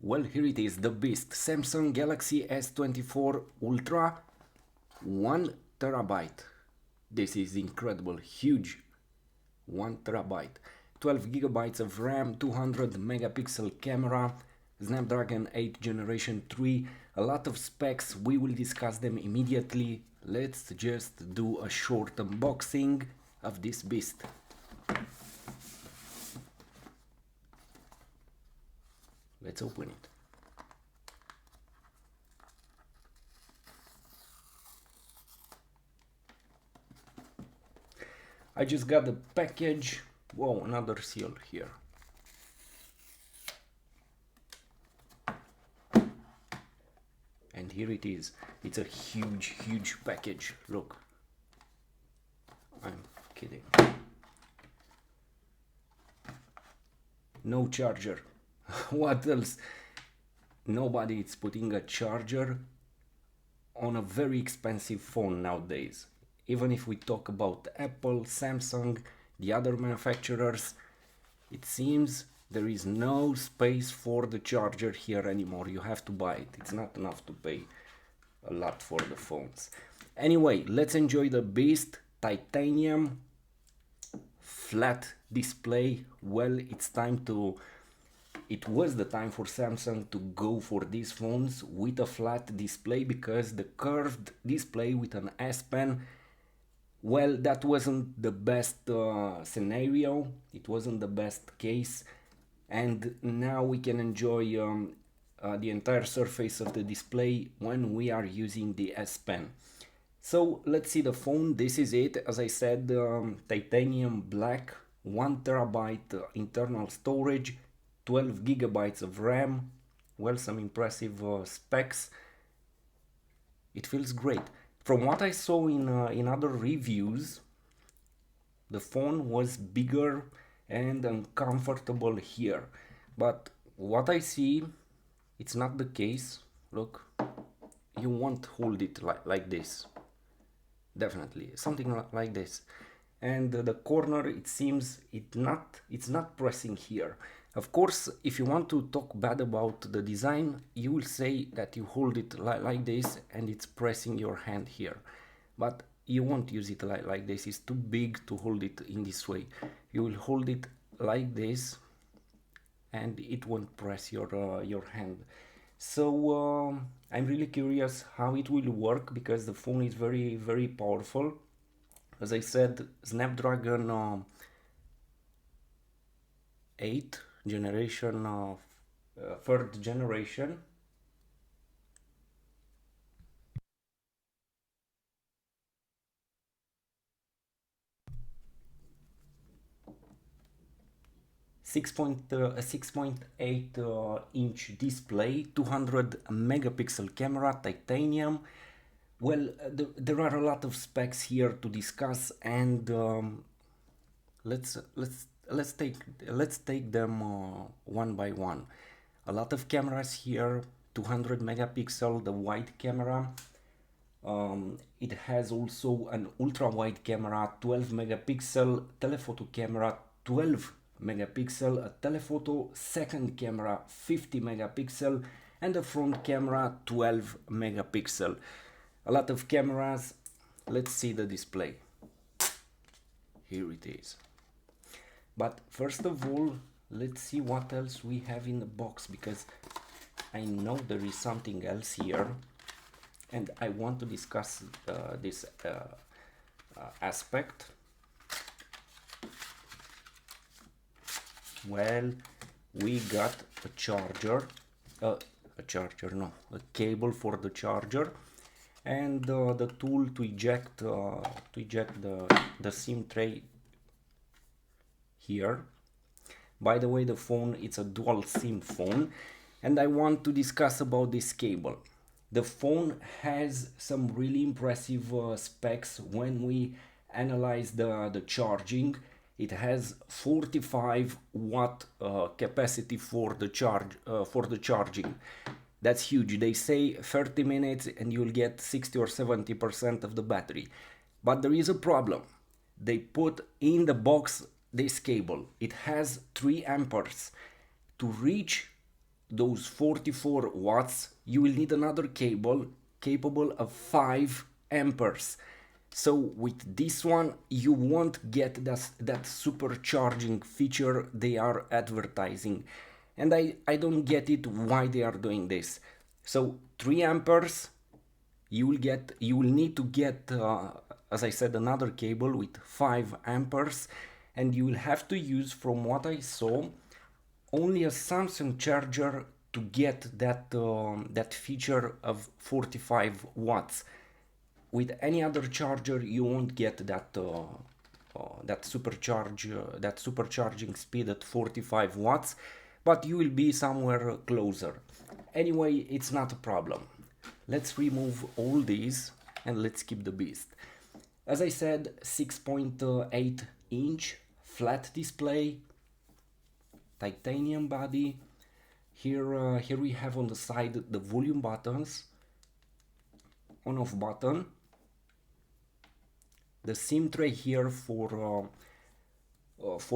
Well, here it is, the beast. Samsung Galaxy S24 Ultra, 1 terabyte. This is incredible, huge. 1 terabyte. 12 gigabytes of RAM, 200 megapixel camera, Snapdragon 8 Generation 3. A lot of specs, we will discuss them immediately. Let's just do a short unboxing of this beast. Let's open it. I just got the package. Whoa, another seal here. And here it is. It's a huge package. Look. I'm kidding. No charger. What else? Nobody is putting a charger on a very expensive phone nowadays. Even if we talk about Apple, Samsung, the other manufacturers, it seems there is no space for the charger here anymore. You have to buy it. It's not enough to pay a lot for the phones. Anyway, let's enjoy the beast. Titanium, flat display. Well, it was the time for Samsung to go for these phones with a flat display, because the curved display with an S Pen, well, that wasn't the best scenario. It wasn't the best case, and now we can enjoy the entire surface of the display when we are using the S Pen. So let's see the phone. This is it. As I said, titanium black, 1 terabyte internal storage, 12 gigabytes of RAM. Well, some impressive specs. It feels great. From what I saw in other reviews, the phone was bigger and uncomfortable here. But what I see, it's not the case. Look, you won't hold it like this. Definitely, something like this. And the corner, it seems it's not pressing here. Of course, if you want to talk bad about the design, you will say that you hold it like this and it's pressing your hand here. But you won't use it like this. It's too big to hold it in this way. You will hold it like this and it won't press your hand. So I'm really curious how it will work, because the phone is very powerful. As I said, Snapdragon 8 generation of third generation. A 6.8 inch display, 200 megapixel camera, titanium. Well, there are a lot of specs here to discuss, and let's take them one by one. A lot of cameras here. 200 megapixel, the wide camera. It has also an ultra wide camera, 12 megapixel, telephoto camera, 12 megapixel, a telephoto second camera, 50 megapixel, and a front camera, 12 megapixel. A lot of cameras. Let's see the display. Here it is. But first of all, let's see what else we have in the box, because I know there is something else here and I want to discuss this aspect. Well, we got a charger, a cable for the charger, and the tool to eject the SIM tray here. By the way, the phone, it's a dual SIM phone, and I want to discuss about this cable. The phone has some really impressive specs when we analyze the charging. It has 45 watt capacity for the charging. That's huge. They say 30 minutes and you'll get 60 or 70% of the battery. But there is a problem. They put in the box this cable. It has 3 amperes. To reach those 44 watts, you will need another cable capable of 5 amperes. So with this one, you won't get that supercharging feature they are advertising. And I don't get it why they are doing this. So 3 amperes, you will need to get, as I said, another cable with 5 amperes, and you will have to use, from what I saw, only a Samsung charger to get that feature of 45 watts. With any other charger, you won't get that supercharging speed at 45 watts, but you will be somewhere closer. Anyway, it's not a problem. Let's remove all these and let's keep the beast. As I said, 6.8 inch flat display, titanium body. Here we have on the side the volume buttons, on off button, the SIM tray here for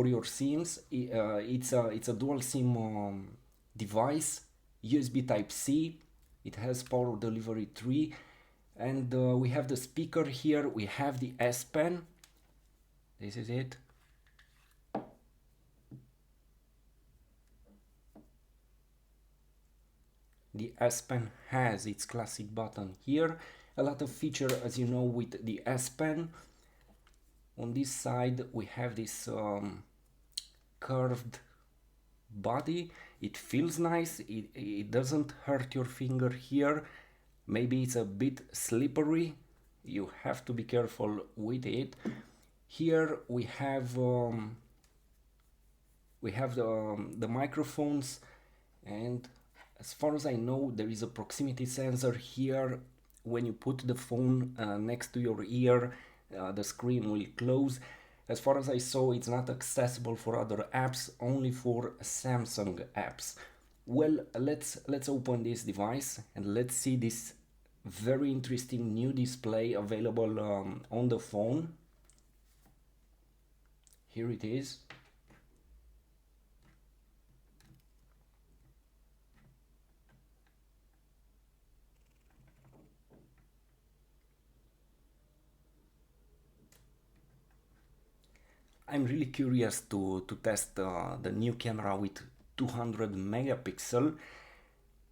your SIMs. It's a dual SIM device, USB Type C. It has power delivery 3, and we have the speaker here. We have the S Pen. This is it. The S Pen has its classic button here. A lot of feature, as you know, with the S Pen. On this side we have this curved body. It feels nice. It doesn't hurt your finger here. Maybe it's a bit slippery. You have to be careful with it. Here we have the microphones, and as far as I know, there is a proximity sensor here. When you put the phone next to your ear, the screen will close. As far as I saw, it's not accessible for other apps, only for Samsung apps. Well, let's open this device and let's see this very interesting new display available on the phone. Here it is. I'm really curious to test the new camera with 200 megapixel,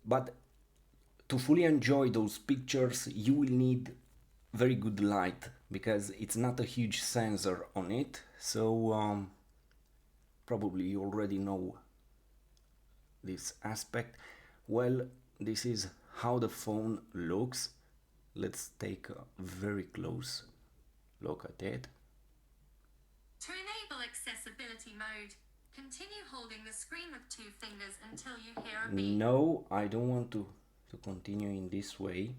but to fully enjoy those pictures you will need very good light, because it's not a huge sensor on it. So probably you already know this aspect. Well, this is how the phone looks. Let's take a very close look at it. To enable accessibility mode, continue holding the screen with 2 fingers until you hear a beep. No, I don't want to continue in this way.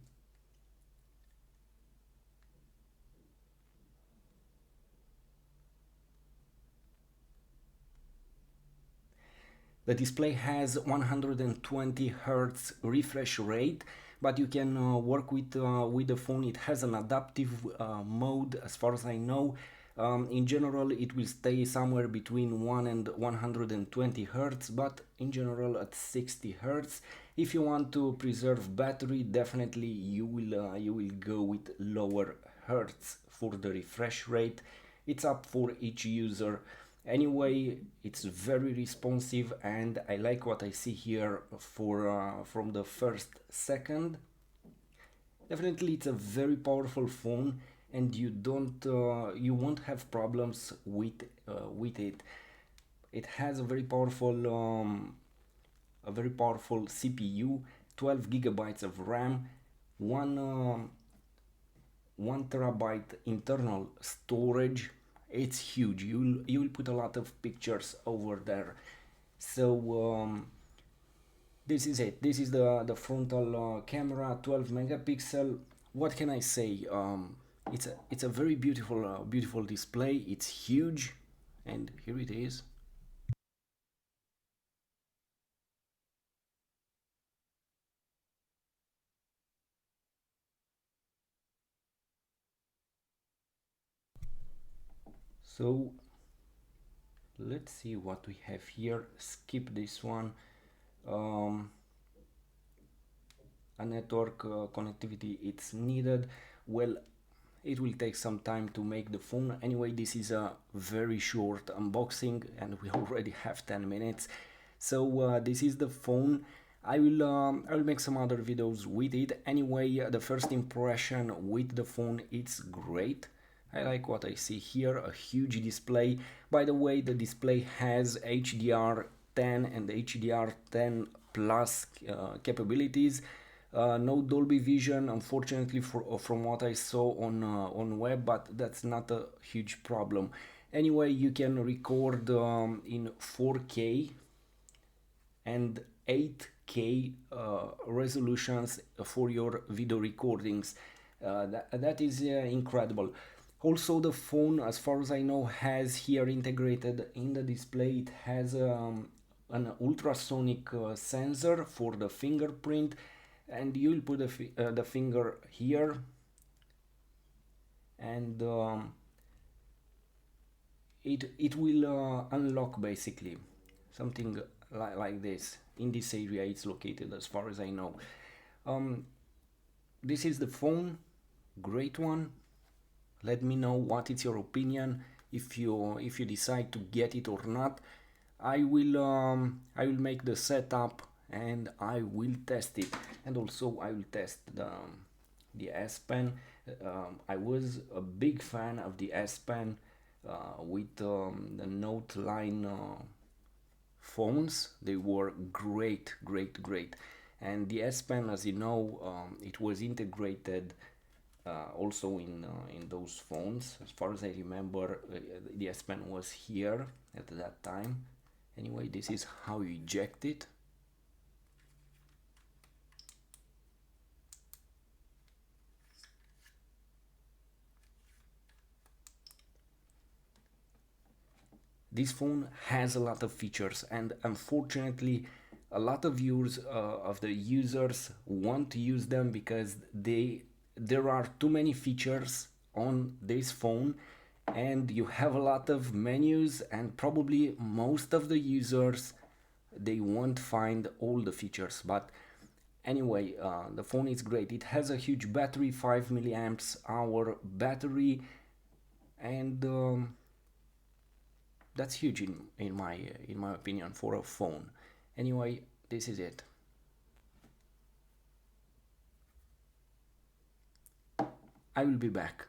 The display has 120 Hz refresh rate, but you can work with the phone. It has an adaptive mode, as far as I know. In general, it will stay somewhere between 1 and 120 Hz, but in general at 60 Hz. If you want to preserve battery, definitely you will go with lower Hertz for the refresh rate. It's up for each user. Anyway, it's very responsive, and I like what I see here for from the first second. Definitely, it's a very powerful phone, and you won't have problems with it. It has a very powerful CPU, 12 gigabytes of RAM, one 1 terabyte internal storage. It's huge. You will put a lot of pictures over there. So this is it. This is the frontal camera, 12 megapixel. What can I say? It's a very beautiful display. It's huge, and here it is. So let's see what we have here. Skip this one. um, a network connectivity it's needed. Well, it will take some time to make the phone. Anyway, this is a very short unboxing and we already have 10 minutes. So this is the phone. I will make some other videos with it. Anyway, the first impression with the phone, it's great. I like what I see here, a huge display. By the way, the display has HDR10 and HDR10 plus capabilities. No Dolby Vision, unfortunately, from what I saw on web, but that's not a huge problem. Anyway, you can record in 4K and 8K resolutions for your video recordings. That is incredible. Also, the phone, as far as I know, has here integrated in the display, it has an ultrasonic sensor for the fingerprint, and you'll put the finger here, and it will unlock basically something like this. In this area it's located, as far as I know. um, this is the phone, great one. Let me know what is your opinion, if you decide to get it or not. I will make the setup and I will test it, and also I will test the S Pen. I was a big fan of the S Pen with the Note line phones. They were great, great, great. And the S Pen, as you know, it was integrated also in those phones. As far as I remember, the S Pen was here at that time. Anyway, this is how you eject it. This phone has a lot of features, and unfortunately a lot of the users want to use them because there are too many features on this phone, and you have a lot of menus, and probably most of the users, they won't find all the features. But anyway, the phone is great. It has a huge battery, 5 milliamps hour battery, and that's huge in my opinion for a phone. Anyway, this is it. I will be back.